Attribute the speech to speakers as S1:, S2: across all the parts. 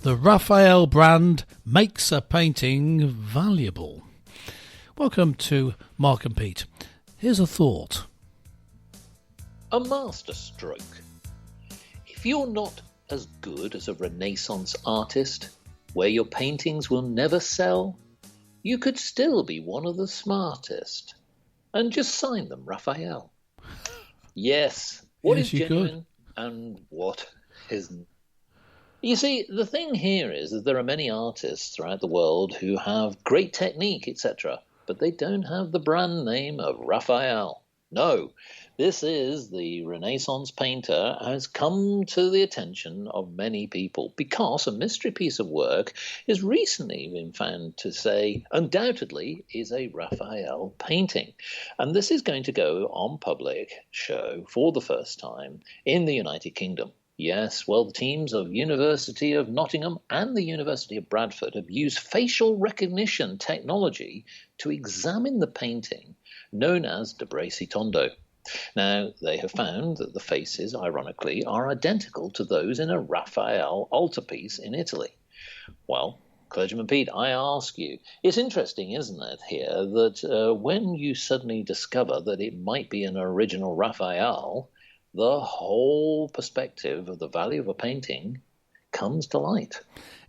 S1: The Raphael brand makes a painting valuable. Welcome to Mark and Pete. Here's a thought.
S2: A masterstroke. If you're not as good as a Renaissance artist, where your paintings will never sell, you could still be one of the smartest. And just sign them, Raphael. Yes, what is genuine and what isn't. You see, the thing here is that there are many artists throughout the world who have great technique, etc., but they don't have the brand name of Raphael. No, this is the Renaissance painter has come to the attention of many people because a mystery piece of work has recently been found to say undoubtedly is a Raphael painting. And this is going to go on public show for the first time in the United Kingdom. Yes, well, the teams of University of Nottingham and the University of Bradford have used facial recognition technology to examine the painting known as Brécy Tondo. Now, they have found that the faces, ironically, are identical to those in a Raphael altarpiece in Italy. Well, Clergyman Pete, I ask you, it's interesting, isn't it, here, that when you suddenly discover that it might be an original Raphael, the whole perspective of the value of a painting comes to light.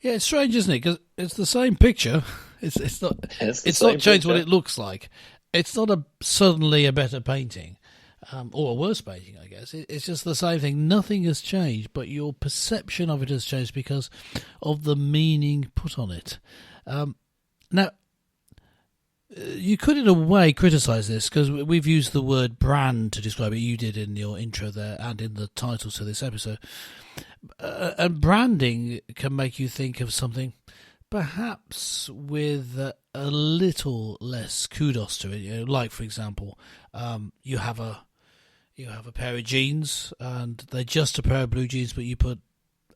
S1: Yeah, it's strange, isn't it? Because it's the same picture. It's not changed what it looks like. It's not suddenly a better painting, or a worse painting, I guess. It's just the same thing. Nothing has changed, but your perception of it has changed because of the meaning put on it. Now, you could, in a way, criticise this because we've used the word brand to describe it. You did in your intro there and in the title to this episode. And branding can make you think of something perhaps with a little less kudos to it. You know, like, for example, you have a pair of jeans and they're just a pair of blue jeans, but you put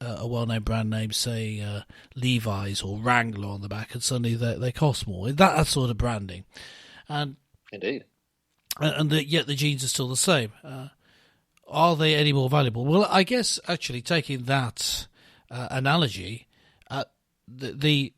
S1: a well-known brand name, say Levi's or Wrangler on the back, and suddenly they cost more. That sort of branding, and
S2: indeed,
S1: and yet the jeans are still the same. Are they any more valuable? Well, I guess actually taking that analogy, the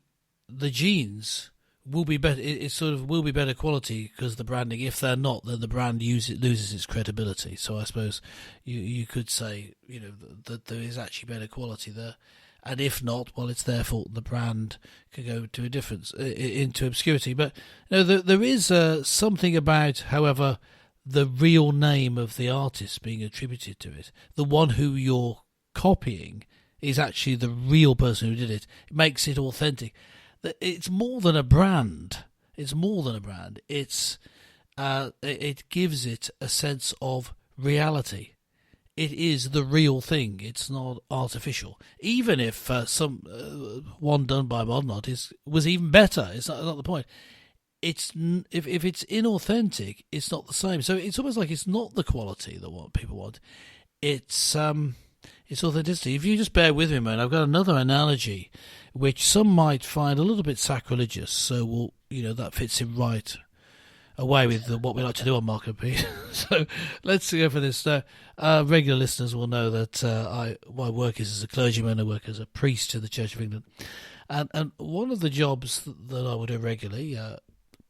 S1: jeans will be better. It sort of will be better quality because the branding. If they're not, then the brand loses its credibility. So I suppose you could say, you know, that there is actually better quality there, and if not, well, it's their fault. The brand can go to a difference into obscurity. But you know, there is something about, however, the real name of the artist being attributed to it. The one who you're copying is actually the real person who did it. It makes it authentic. It's more than a brand. It's more than a brand. It gives it a sense of reality. It is the real thing. It's not artificial. Even if one done by modern artists was even better, it's not the point. If it's inauthentic, it's not the same. So it's almost like it's not the quality that what people want. It's authenticity. If you just bear with me, man, I've got another analogy which some might find a little bit sacrilegious. So that fits in right away with what we like to do on Mark and Pete. So let's go for this. Regular listeners will know that my work is as a clergyman. I work as a priest to the Church of England, and one of the jobs that I would do regularly,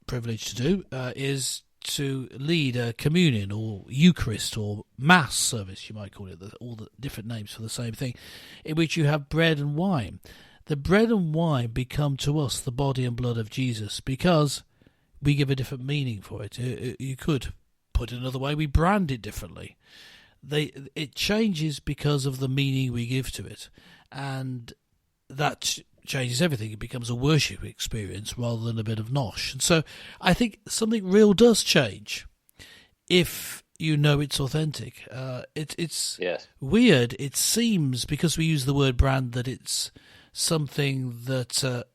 S1: privileged to do, is to lead a communion or Eucharist or Mass service, you might call it, all the different names for the same thing, in which you have bread and wine. The bread and wine become to us the body and blood of Jesus because we give a different meaning for it. You could put it another way, we brand it differently. It changes because of the meaning we give to it, and that changes everything. It becomes a worship experience rather than a bit of nosh. And so I think something real does change if you know it's authentic. It's
S2: yes.
S1: Weird. It seems, because we use the word brand, that it's something that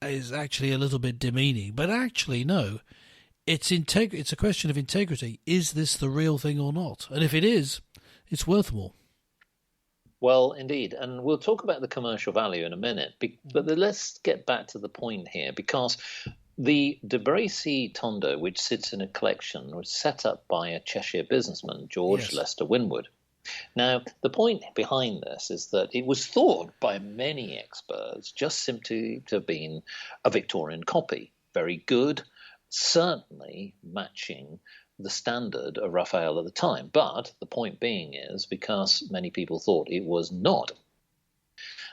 S1: is actually a little bit demeaning. But actually, no. It's a question of integrity. Is this the real thing or not? And if it is, it's worth more.
S2: Well, indeed, and we'll talk about the commercial value in a minute, but let's get back to the point here, because the Brécy Tondo, which sits in a collection, was set up by a Cheshire businessman, George Lester Winward. Now, the point behind this is that it was thought by many experts just simply to have been a Victorian copy. Very good, certainly matching the standard of Raphael at the time. But the point being is, because many people thought it was not,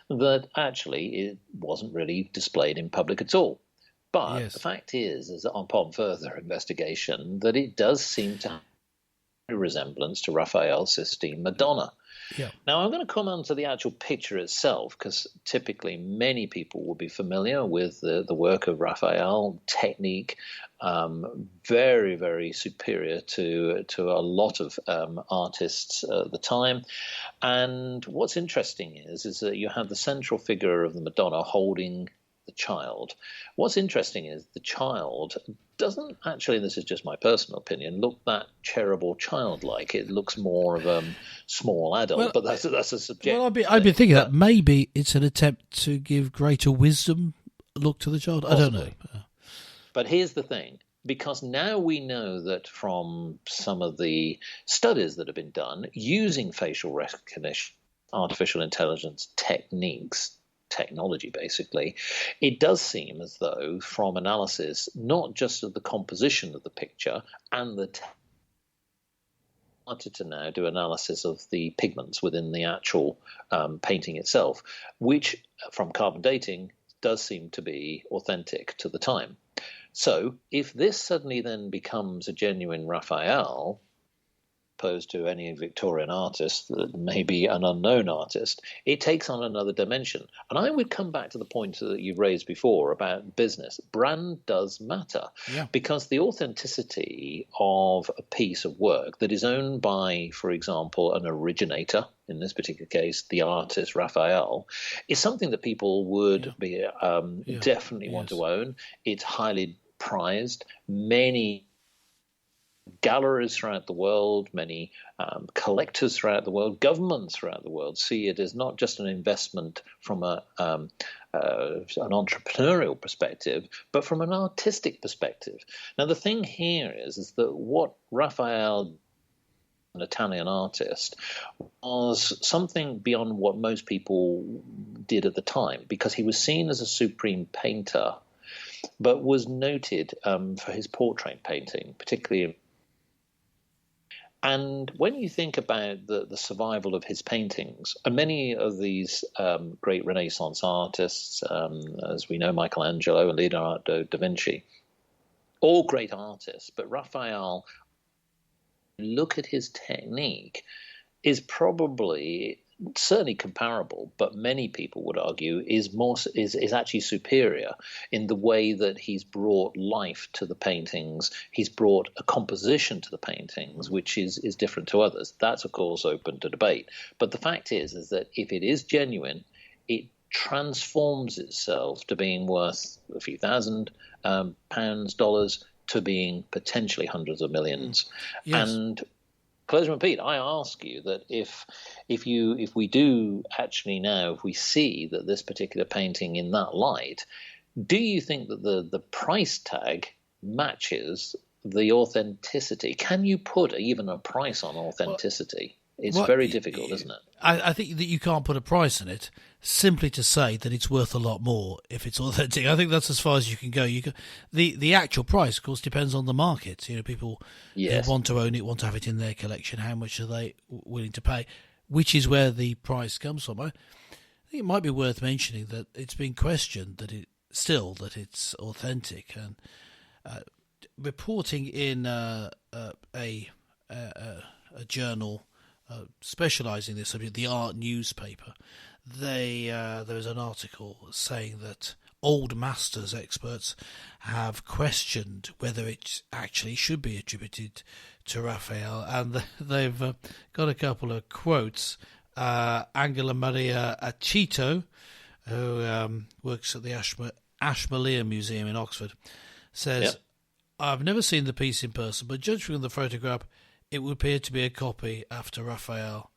S2: that actually it wasn't really displayed in public at all. But
S1: Yes.
S2: the fact is that upon further investigation, that it does seem to have a resemblance to Raphael's Sistine Madonna.
S1: Yeah.
S2: Now, I'm going to come on to the actual picture itself, because typically many people will be familiar with the work of Raphael, technique, very, very superior to a lot of artists at the time. And what's interesting is that you have the central figure of the Madonna holding the child. What's interesting is the child doesn't actually, this is just my personal opinion, look that cherub or childlike. It looks more of a small adult,
S1: Well,
S2: but that's a subjective.
S1: Well, I'd be thinking that maybe it's an attempt to give greater wisdom look to the child.
S2: Possibly.
S1: I don't know.
S2: But here's the thing. Because now we know that from some of the studies that have been done using facial recognition, artificial intelligence technology basically, it does seem as though from analysis, not just of the composition of the picture and the started to now do analysis of the pigments within the actual painting itself, which from carbon dating does seem to be authentic to the time. So if this suddenly then becomes a genuine Raphael, opposed to any Victorian artist that may be an unknown artist, it takes on another dimension. And I would come back to the point that you raised before about business. Brand does matter, because the authenticity of a piece of work that is owned by, for example, an originator, in this particular case, the artist Raphael, is something that people would be definitely want to own. It's highly prized. Many galleries throughout the world, many collectors throughout the world, governments throughout the world see it as not just an investment from an entrepreneurial perspective, but from an artistic perspective. Now, the thing here is that what Raphael, an Italian artist, was something beyond what most people did at the time, because he was seen as a supreme painter, but was noted for his portrait painting, particularly. And when you think about the survival of his paintings, and many of these great Renaissance artists, as we know, Michelangelo and Leonardo da Vinci, all great artists, but Raphael, look at his technique, is probably certainly comparable, but many people would argue is actually superior in the way that he's brought life to the paintings. He's brought a composition to the paintings, which is different to others. That's, of course, open to debate. But the fact is that if it is genuine, it transforms itself to being worth a few thousand pounds, dollars, to being potentially hundreds of millions.
S1: Yes.
S2: And close and repeat, I ask you that if we do actually now, if we see that this particular painting in that light, do you think that the price tag matches the authenticity? Can you put even a price on authenticity? It's very difficult, isn't it?
S1: I think that you can't put a price on it simply to say that it's worth a lot more if it's authentic. I think that's as far as you can go. The actual price, of course, depends on the market. You know, people who want to own it, want to have it in their collection. How much are they willing to pay? Which is where the price comes from. I think it might be worth mentioning that it's been questioned that it's authentic, and reporting in a journal specialising in this subject, the Art newspaper, there was an article saying that old masters experts have questioned whether it actually should be attributed to Raphael, and they've got a couple of quotes. Angela Maria Acito, who works at the Ashmolean Museum in Oxford, says, I've never seen the piece in person, but judging from the photograph, it would appear to be a copy after Raphael.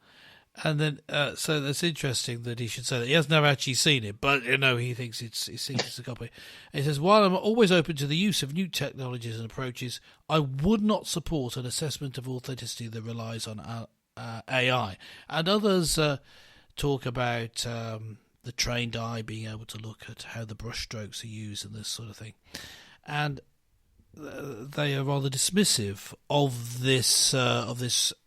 S1: And then, so that's interesting that he should say that. He has never actually seen it, but, he thinks it's a copy. And he says, while I'm always open to the use of new technologies and approaches, I would not support an assessment of authenticity that relies on AI. And others talk about the trained eye being able to look at how the brush strokes are used and this sort of thing. And they are rather dismissive of this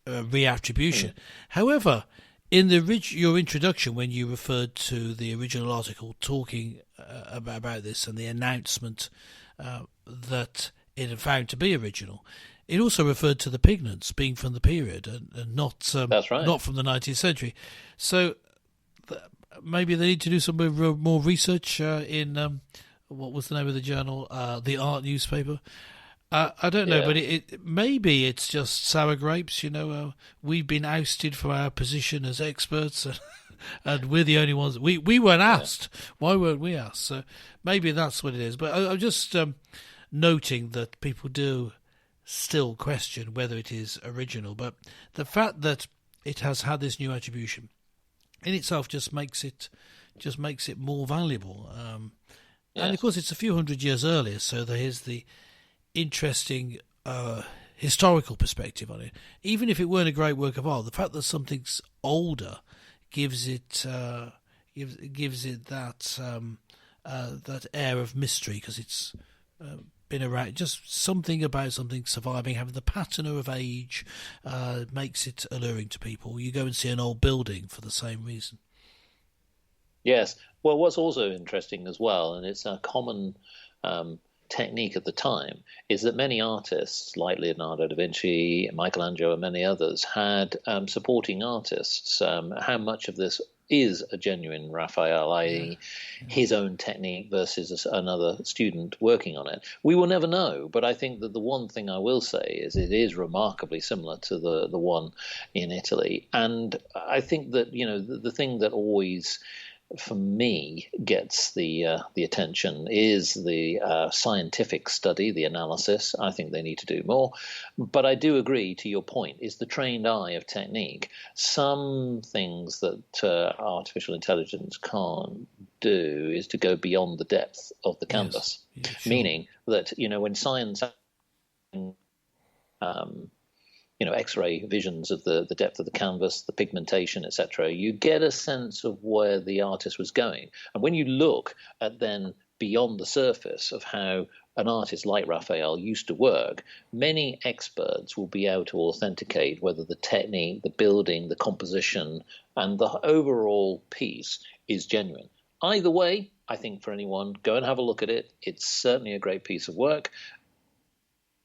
S1: reattribution. However, in your introduction, when you referred to the original article talking about this and the announcement that it had found to be original, it also referred to the pigments being from the period and not
S2: That's right.
S1: not from the 19th century. So maybe they need to do some more research in what was the name of the journal, the art newspaper. I don't know, but maybe it's just sour grapes. We've been ousted from our position as experts, and we're the only ones. We weren't asked. Why weren't we asked? So maybe that's what it is. But I'm just noting that people do still question whether it is original. But the fact that it has had this new attribution in itself just makes it more valuable. And of course, it's a few hundred years earlier, so there is the interesting historical perspective on it. Even if it weren't a great work of art, the fact that something's older gives it that air of mystery, because it's been around. Just something about something surviving, having the patina of age, makes it alluring to people. You go and see an old building for the same reason.
S2: Yes. Well, what's also interesting as well, and it's a common technique at the time, is that many artists like Leonardo da Vinci, Michelangelo, and many others had supporting artists. How much of this is a genuine Raphael, i.e. his own technique versus another student working on it? We will never know, but I think that the one thing I will say is it is remarkably similar to the one in Italy. And I think that, the thing that always, for me, gets the attention is the scientific study, the analysis. I think they need to do more. But I do agree to your point, is the trained eye of technique. Some things that artificial intelligence can't do is to go beyond the depth of the canvas. Yes. Yeah, sure. Meaning that, when science X-ray visions of the depth of the canvas, the pigmentation, etc., you get a sense of where the artist was going. And when you look at then beyond the surface of how an artist like Raphael used to work, many experts will be able to authenticate whether the technique, the building, the composition, and the overall piece is genuine. Either way, I think for anyone, go and have a look at it. It's certainly a great piece of work.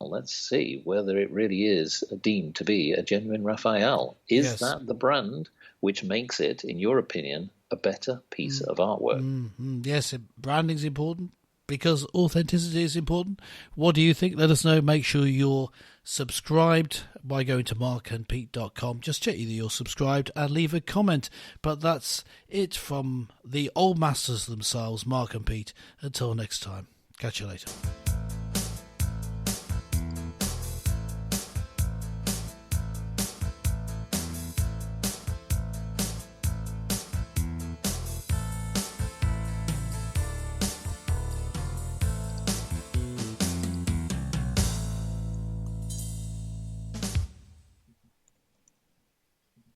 S2: Let's see whether it really is deemed to be a genuine Raphael. Is that the brand which makes it, in your opinion, a better piece of artwork?
S1: Yes, branding's important because authenticity is important. What do you think? Let us know. Make sure you're subscribed by going to markandpete.com. Just check either you're subscribed and leave a comment. But that's it from the old masters themselves, Mark and Pete. Until next time, catch you later.